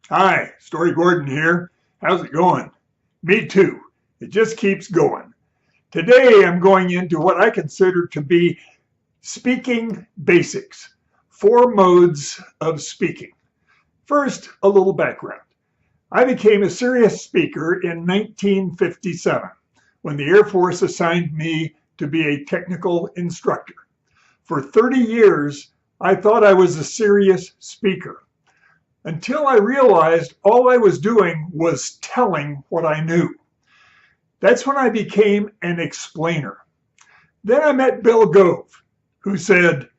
Hi, Story Gordon here. How's it going? Me too. It just keeps going. Today I'm going into what I consider to be speaking basics, 4 modes of speaking. First, a little background. I became a serious speaker in 1957 when the Air Force assigned me to be a technical instructor. For 30 years, I thought I was a serious speaker, until I realized all I was doing was telling what I knew. That's when I became an explainer. Then I met Bill Gove, who said,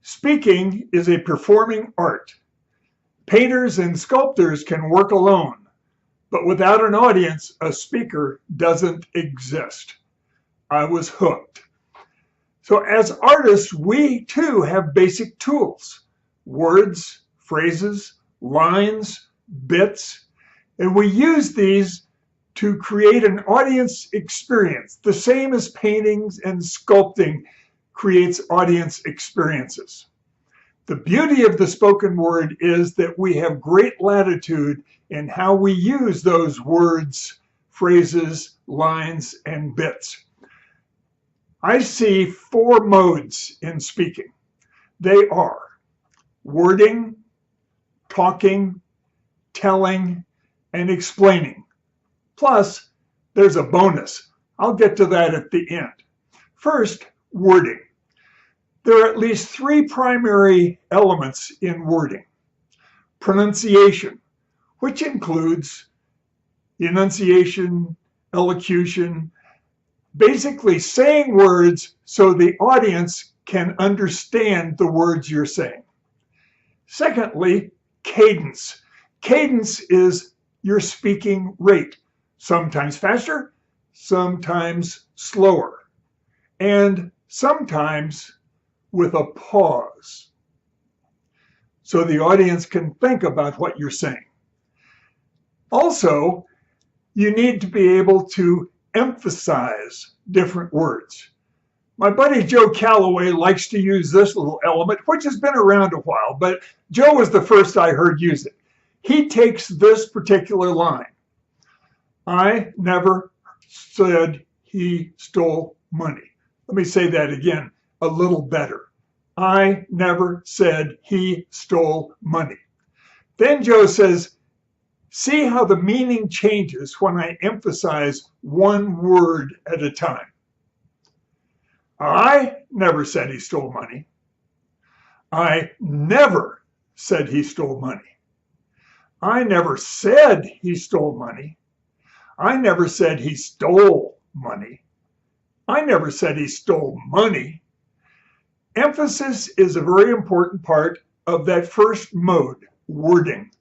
speaking is a performing art. Painters and sculptors can work alone, but without an audience, a speaker doesn't exist. I was hooked. So as artists, we too have basic tools, words, phrases, lines, bits, and we use these to create an audience experience, the same as paintings and sculpting creates audience experiences. The beauty of the spoken word is that we have great latitude in how we use those words, phrases, lines, and bits. I see 4 modes in speaking. They are wording, talking, telling, and explaining. Plus, there's a bonus. I'll get to that at the end. First, wording. There are at least 3 primary elements in wording. Pronunciation, which includes enunciation, elocution, basically saying words so the audience can understand the words you're saying. Secondly, cadence. Cadence is your speaking rate, sometimes faster, sometimes slower, and sometimes with a pause, so the audience can think about what you're saying. Also, you need to be able to emphasize different words. My buddy Joe Calloway likes to use this little element, which has been around a while, but Joe was the first I heard use it. He takes this particular line. I never said he stole money. Let me say that again a little better. I never said he stole money. Then Joe says, see how the meaning changes when I emphasize one word at a time. I never said he stole money. I never said he stole money. I never said he stole money. I never said he stole money. I never said he stole money. Emphasis is a very important part of that first mode, wording.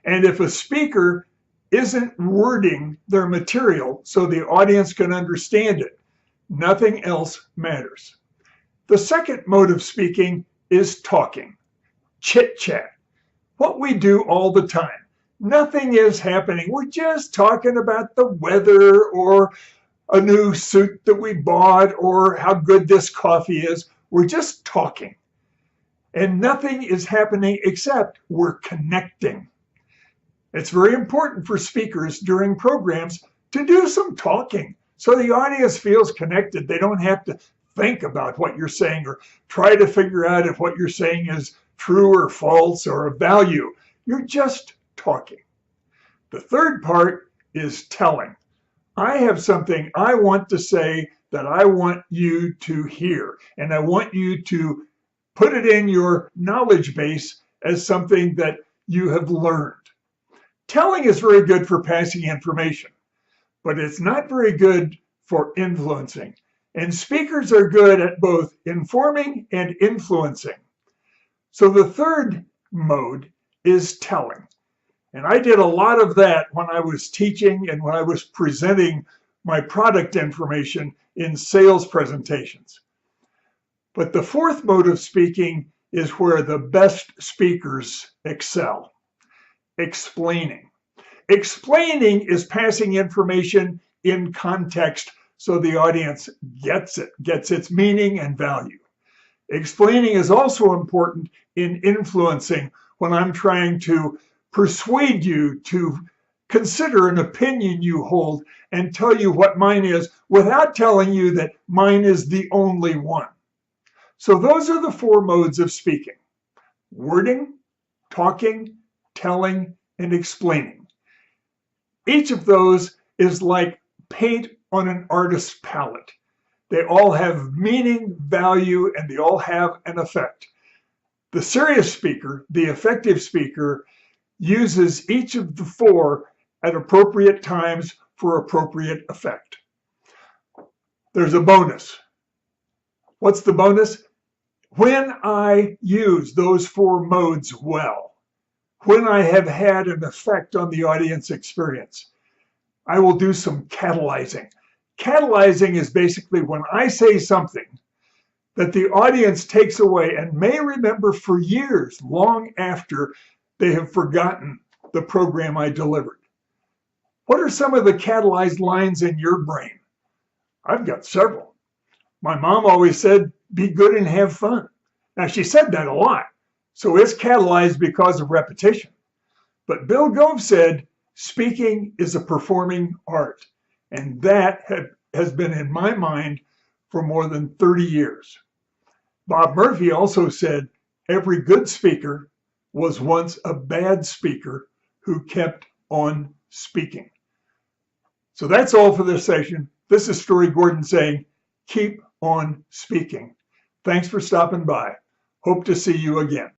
And if a speaker isn't wording their material so the audience can understand it, nothing else matters. The second mode of speaking is talking, chit chat, what we do all the time. Nothing is happening. We're just talking about the weather or a new suit that we bought or how good this coffee is. We're just talking. And nothing is happening except we're connecting. It's very important for speakers during programs to do some talking so the audience feels connected. They don't have to think about what you're saying or try to figure out if what you're saying is true or false or of value. You're just talking. The third part is telling. I have something I want to say that I want you to hear, and I want you to put it in your knowledge base as something that you have learned. Telling is very good for passing information, but it's not very good for influencing. And speakers are good at both informing and influencing. So the third mode is telling. And I did a lot of that when I was teaching and when I was presenting my product information in sales presentations. But the fourth mode of speaking is where the best speakers excel. Explaining. Explaining is passing information in context so the audience gets it, gets its meaning and value. Explaining is also important in influencing when I'm trying to persuade you to consider an opinion you hold and tell you what mine is without telling you that mine is the only one. So those are the four modes of speaking: wording, talking, telling, and explaining. Each of those is like paint on an artist's palette. They all have meaning, value, and they all have an effect. The serious speaker, the effective speaker, uses each of the four at appropriate times for appropriate effect. There's a bonus. What's the bonus? When I use those four modes well, when I have had an effect on the audience experience, I will do some catalyzing. Catalyzing is basically when I say something that the audience takes away and may remember for years, long after they have forgotten the program I delivered. What are some of the catalyzed lines in your brain? I've got several. My mom always said, be good and have fun. Now, she said that a lot, so it's catalyzed because of repetition. But Bill Gove said, speaking is a performing art. And that has been in my mind for more than 30 years. Bob Murphy also said, every good speaker was once a bad speaker who kept on speaking. So that's all for this session. This is Story Gordon saying, keep on speaking. Thanks for stopping by. Hope to see you again.